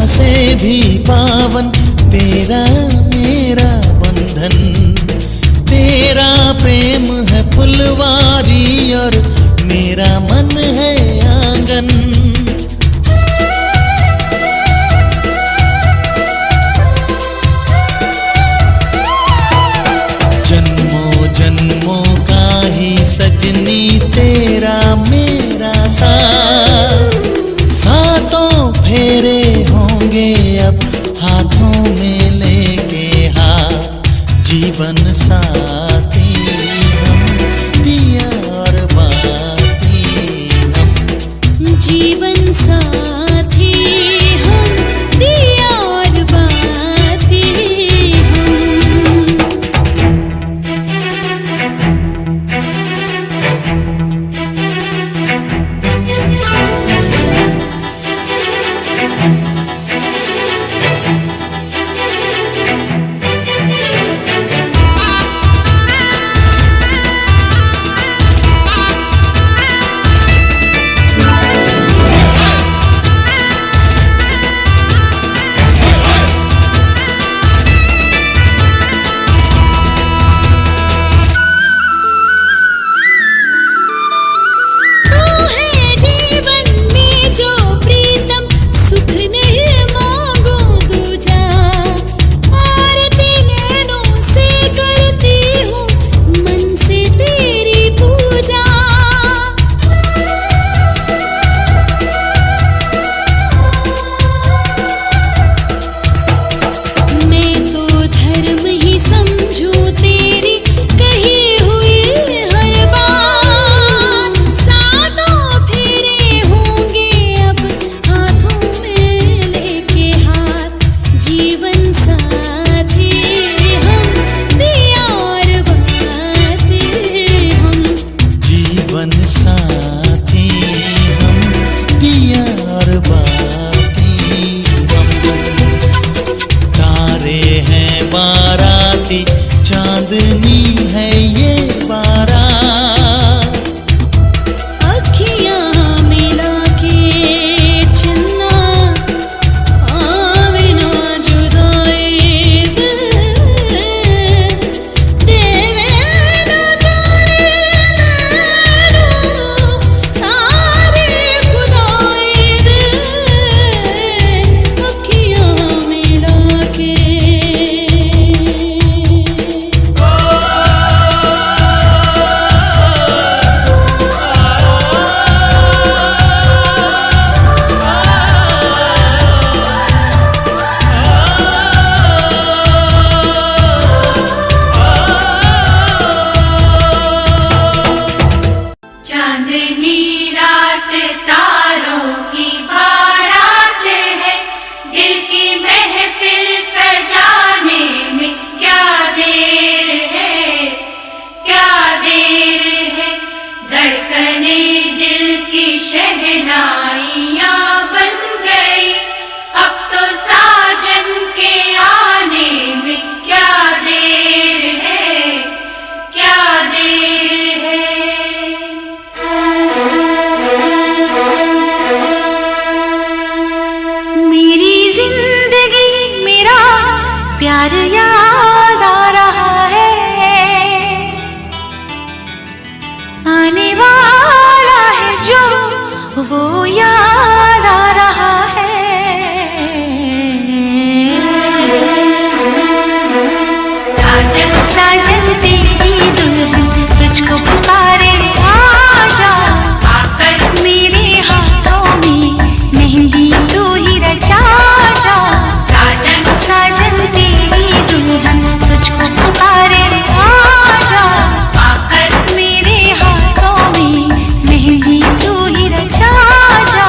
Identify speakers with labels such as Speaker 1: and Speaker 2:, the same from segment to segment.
Speaker 1: से भी पावन तेरा मेरा बंधन। तेरा प्रेम है फुलवारी और मेरा मन है आंगन। जन्मों जन्मों का ही सजनी तेरा मेरा साथ। सातों फेरे होंगे अब हाथों में लेके हाथ। जीवन साथी हम दिया और बाती हम।
Speaker 2: जीवन साथी हम दिया और बाती हम।
Speaker 1: चांदनी है ये बारात।
Speaker 2: अखियाँ मिला के चन्ना आवे ना जुदाई देवे ना तारे नैनो सारे खुदाई अखियाँ मिला के।
Speaker 3: चांदनी रात तारों की बारात है, दिल की महफिल सजाने में क्या देर है, क्या देर है। धड़कने दिल की शहनाइयाँ बन गई, अब तो साजन के आने में क्या देर है, क्या देर है।
Speaker 2: मेरी जिंदगी मेरा प्यार याद आ रहा है, आने वाला है जो वो याद आ रहा है। साजन साजन तेरी दुल्हन तुझको पुकारे आजा, आकर मेरे हाथों में मेहंदी तू ही रचा जा। साजन साजन तेरी दुल्हन तुझको पुकारे आजा, आकर मेरे हाथों में मेहंदी तू ही रचा जा।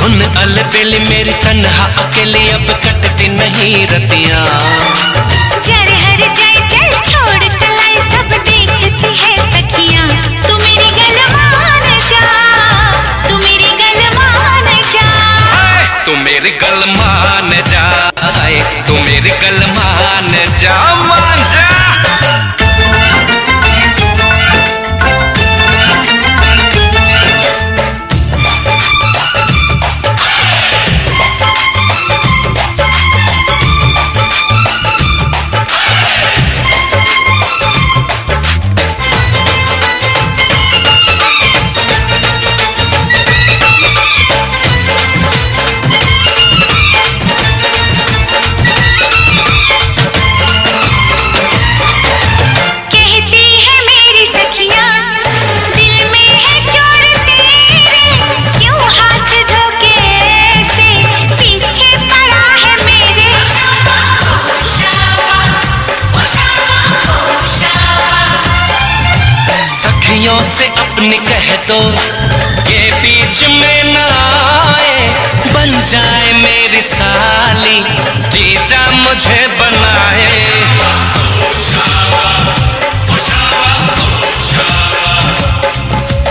Speaker 1: सुन अलबेली मेरी तन्हा अकेली अब कटती नहीं रतियां।
Speaker 2: जर हर जाए चल छोड़ कलाई सब देखती है सखियां। तू मेरी गल मान जा, तू मेरी गल मान जा,
Speaker 1: तू मेरी गल मान जा, तू मेरी गल मान जा, मान जा। से अपनी कह दो ये बीच में ना आए, बन जाए मेरी साली, जीजा मुझे बनाए।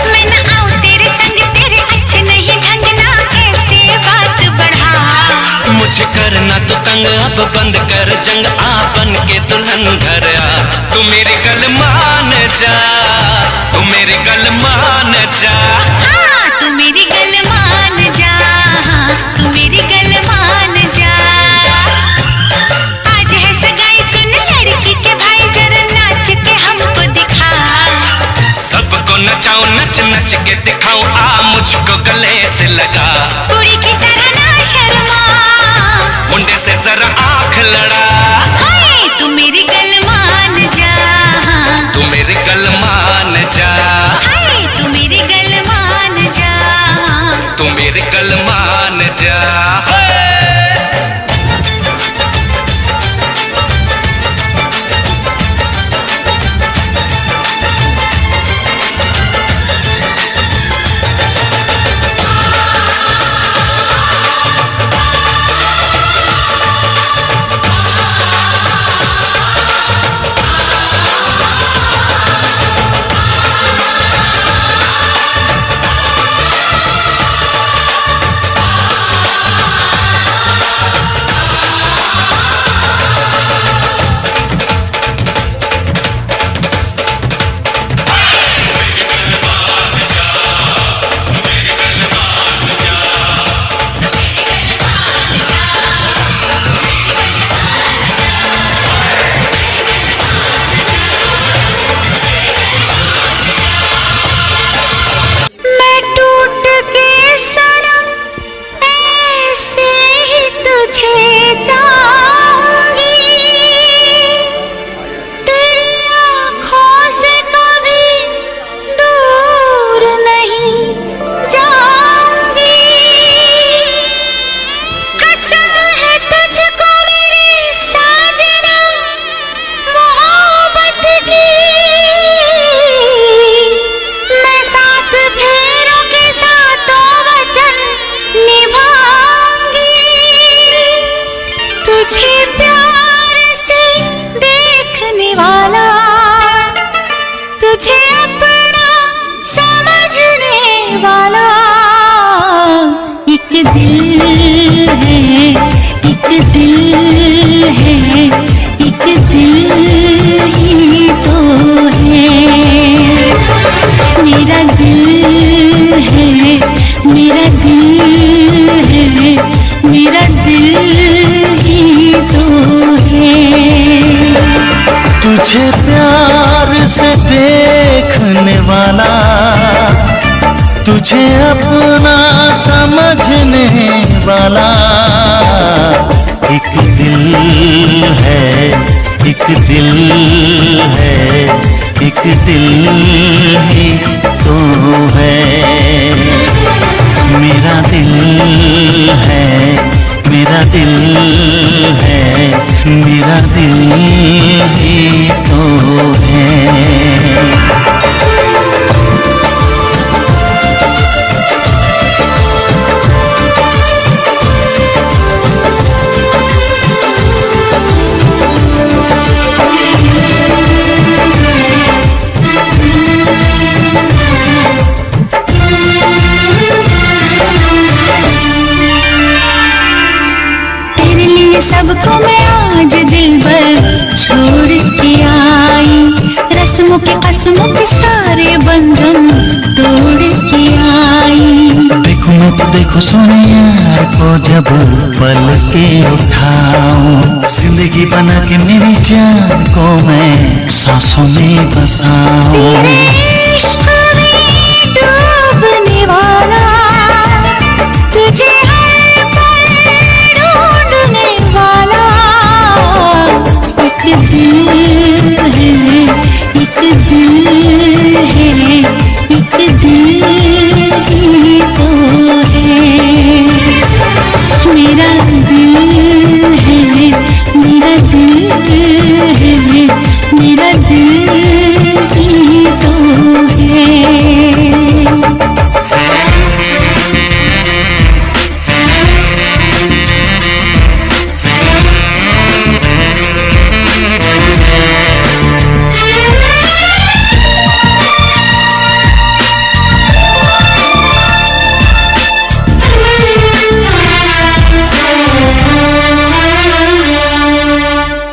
Speaker 2: मैं ना आऊं तेरे संग, तेरे अच्छे नहीं ढंग ना ऐसे बात बढ़ा।
Speaker 1: मुझे करना तो तंग, अब बंद कर जंग, आ बन के दुल्हन घर आ। तू मेरी गल मान जा, तू मेरी गल मान जा,
Speaker 2: हाँ तू मेरी गल मान जा, हाँ तू मेरी गल मान जा। आज है सगाई सुन लड़की के भाई, जरा नाच के हमको दिखा।
Speaker 1: सबको नचाऊं नच नच के दिखाऊं, आ मुझको गले से लगा।
Speaker 2: कुड़ी की तरह ना शर्मा,
Speaker 1: मुंडे से जरा आंख लड़ा।
Speaker 2: हाय तू मेरी गल मान जा, हाँ
Speaker 1: तू मेरी गल मान जा,
Speaker 2: हाय तू मेरी गल मान जा, हाँ
Speaker 1: तू मेरी गल मान जा।
Speaker 4: तुझे प्यार से देखने वाला, तुझे अपना समझने वाला, एक दिल है, एक दिल है, एक दिल ही तो है। मेरा दिल है, मेरा दिल है, मेरा दिल ही तो है।
Speaker 2: सबको मैं आज दिल भर छोड़ के आई, रस्मों के कसमों के सारे बंधन तोड़ के आई।
Speaker 4: देखो मैं तो देखो सोने यार को जब पल के उठाऊं, जिंदगी बना के मेरी जान को मैं सांसों में बसाऊं।
Speaker 2: तेरे इश्क में डूबने वाला, तुझे हर पल ढूंढने वाला एक दिल है, एक दिल है, एक दिल ही तो है। मेरा दिल है, मेरा दिल है, मेरा दिल ही तो है।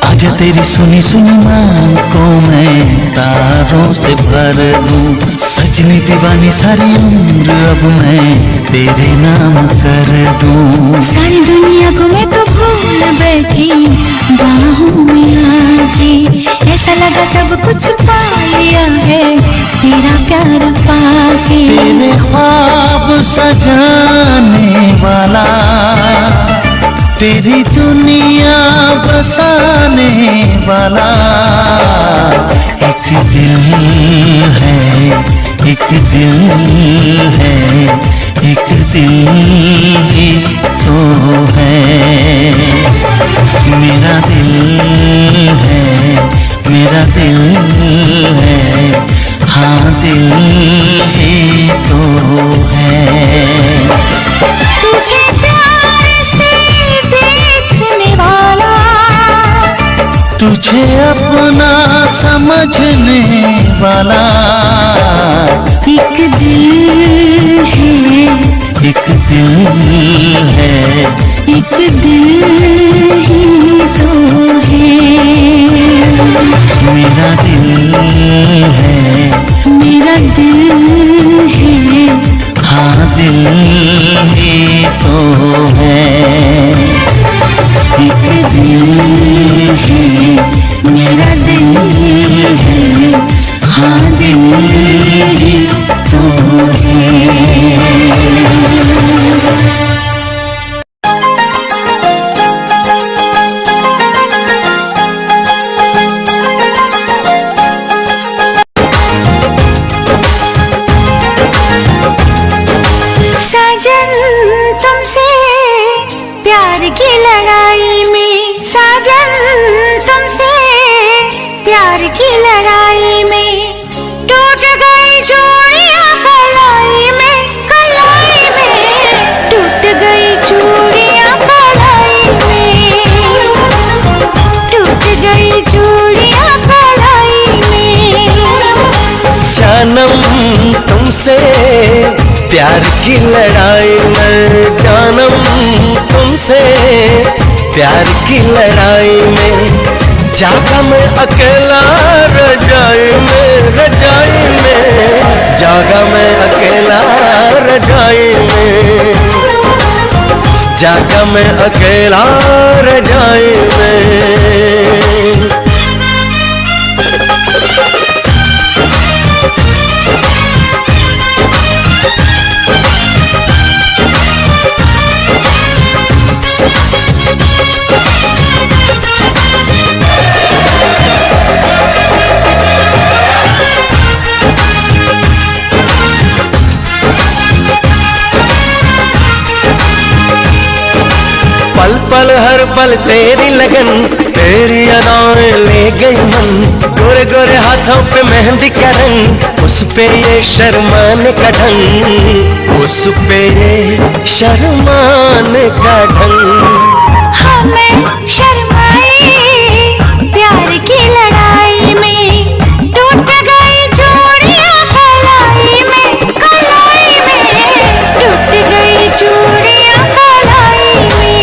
Speaker 4: आजा तेरी सुनी सुनी मांग को मैं तारों से भर दूं, सजनी दीवानी सारी उम्र अब मैं तेरे नाम कर दूं।
Speaker 2: सारी दुनिया को मैं तो भूल बैठी बाहों में आके, ऐसा लगा सब कुछ पा लिया है तेरा प्यार पाके।
Speaker 4: तेरे ख्वाब सजाने वाला, तेरी दुनिया बसाने वाला एक दिल है, एक दिल है, एक दिल ही तो है। मेरा दिल है, मेरा दिल है, हाँ दिल ही तो है।
Speaker 2: तुझे प्यार से देखने वाला,
Speaker 4: तुझे अपना समझने वाला
Speaker 2: एक दिल है,
Speaker 4: एक दिल है,
Speaker 2: एक दिल ही तो है।
Speaker 4: मेरा दिल है,
Speaker 2: मेरा दिल है,
Speaker 4: हाँ दिल ही तो है। एक दिल है, मेरा दिल है, हाँ दिल ही तो है।
Speaker 2: साजन तुमसे प्यार की लड़ाई में, साजन तुमसे प्यार की लड़ाई में टूट गई चूड़ियां कलाई में, कलाई में टूट गई चूड़ियां कलाई में, टूट गई चूड़ियां कलाई में।
Speaker 5: जानम तुमसे प्यार की लड़ाई में, जानम तुमसे प्यार की लड़ाई में जागा मैं अकेला रजाई में, रजाई में जागा मैं अकेला रजाई में, जागा मैं अकेला रजाई में। पल पल हर पल तेरी लगन, तेरी अदाएं ले गई मन, गोरे गोरे हाथों पे मेहंदी का रंग, उस पे ये शर्माने का ढंग, उस पे ये शर्माने का ढंग।
Speaker 2: हमें शर्माए प्यार की लड़ाई में, टूट गई चूड़ियां कलाई में, कलाई में टूट गई चूड़ियां कलाई में।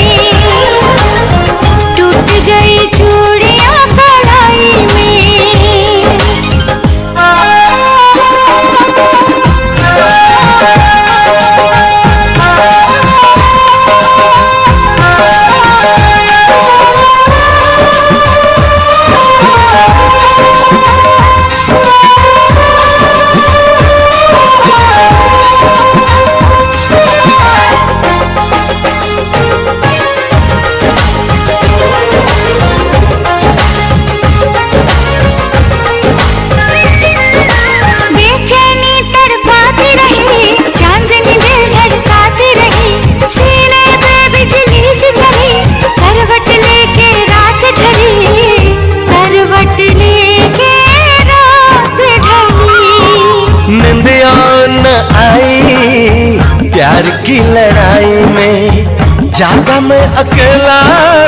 Speaker 5: जागा मैं अकेला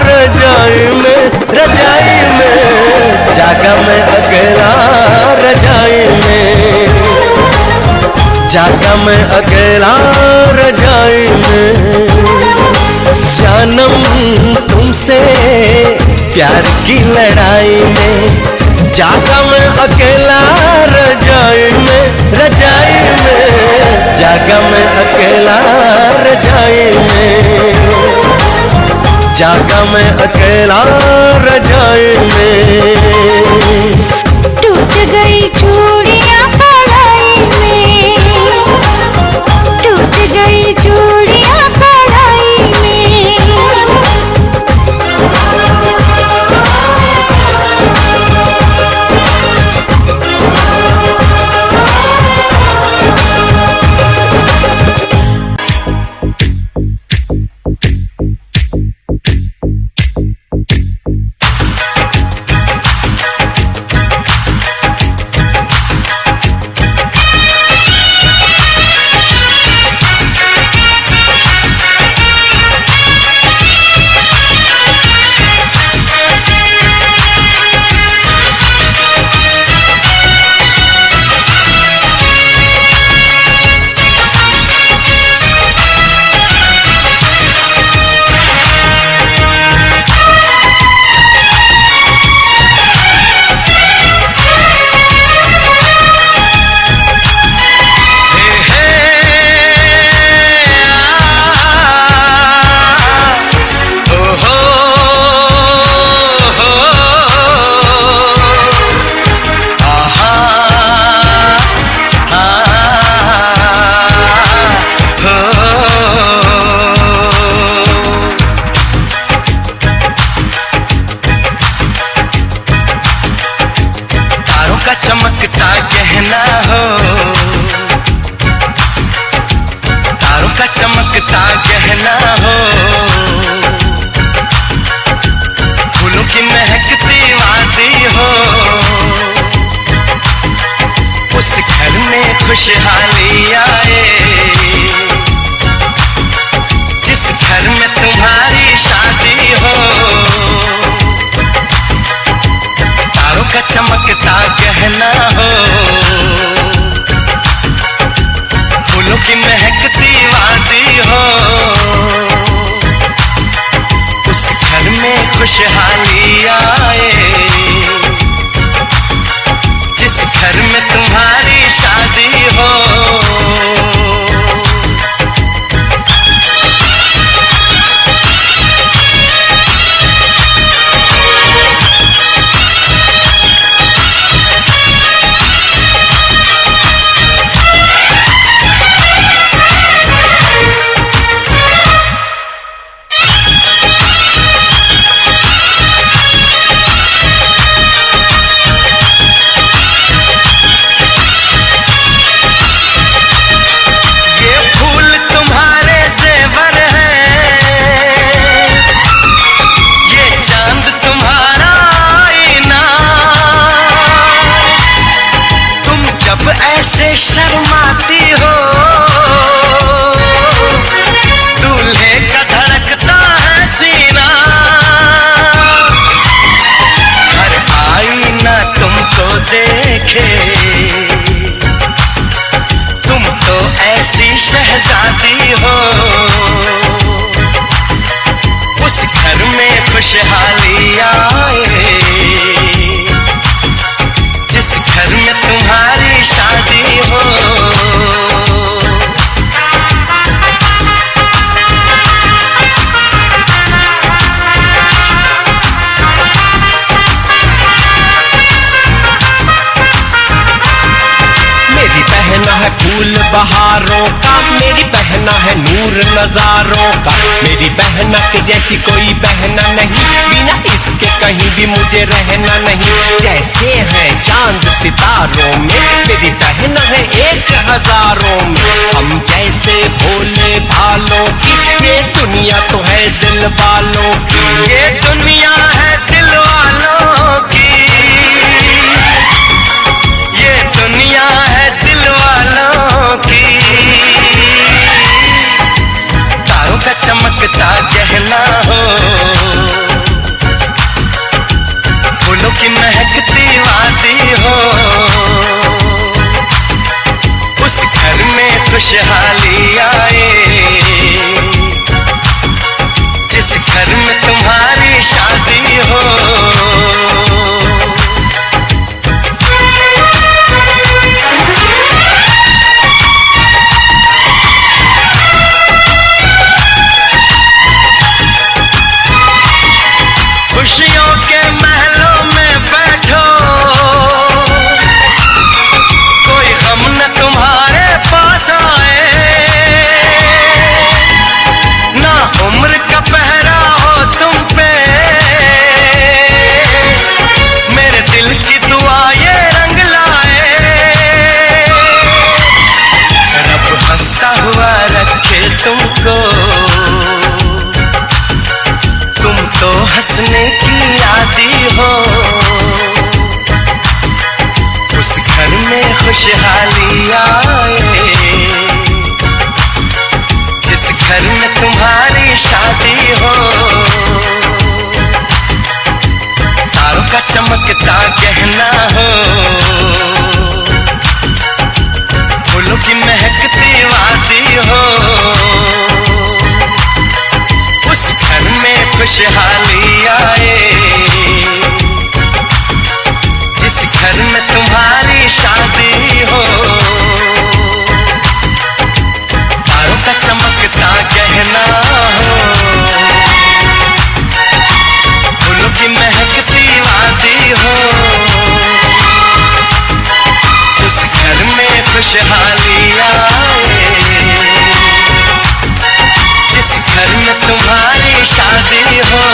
Speaker 5: रजाई में, रजाई में, जागा मैं अकेला रजाई में, जागा मैं अकेला रजाई में। जानम तुमसे प्यार की लड़ाई में, जागा मैं अकेला रजाई में, रजाई में, जागा मैं अकेला रजाई में, जागा मैं अकेला रजाई में।
Speaker 2: टूट गई चूड़ियां कलाई में, टूट गई चूड़ियां कलाई में।
Speaker 1: चमकता गहना हो, तारों का चमकता गहना हो, फूलों की महकती वादी हो, उस घर में खुशहाली आए जिस घर में तुम्हारी शादी हो। तारों का चमकता गहना हो, फूलों की महकती वादी हो, उस घर में खुशहाली आए जिस घर में तुम्हारी शादी हो। ऐसे शर्माती हो, दूल्हे का धड़कता है सीना, हर आईना तुमको देखे, तुम तो ऐसी शहजादी हो, उस घर में खुशहाली आए जिस घर में तुम्हारी शादी हो।
Speaker 5: मेरी बहना है फूल बहारों का, मेरी बहना है नूर नजारों का, मेरी बहना के जैसी कोई बहना नहीं, बिना इसके कहीं भी मुझे रहना नहीं। जैसे है चांद सितारों में, मेरी बहना है 1000 में, हम जैसे भोले भालों की, ये दुनिया तो है दिल वालों की,
Speaker 1: ये दुनिया है दिल वालों की, ये दुनिया है दिल वालों की। तारों का चमकता
Speaker 5: हंसने की आदि हो, उस घर में खुशहाली आए, जिस घर में तुम्हारी शादी हो। तारों का चमकता गहना हो, फूलों की महकती वादी हो, उस घर में खुशहाली आए, जिस घर में तुम्हारी शादी हो। तारों का चमकता गहना हो, फूलों की महकती वादी हो, उस घर में खुशहाली आए, जिस घर में तुम्हारी शादी हो।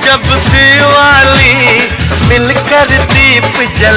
Speaker 5: जब दिवाली मिलकर दीप जल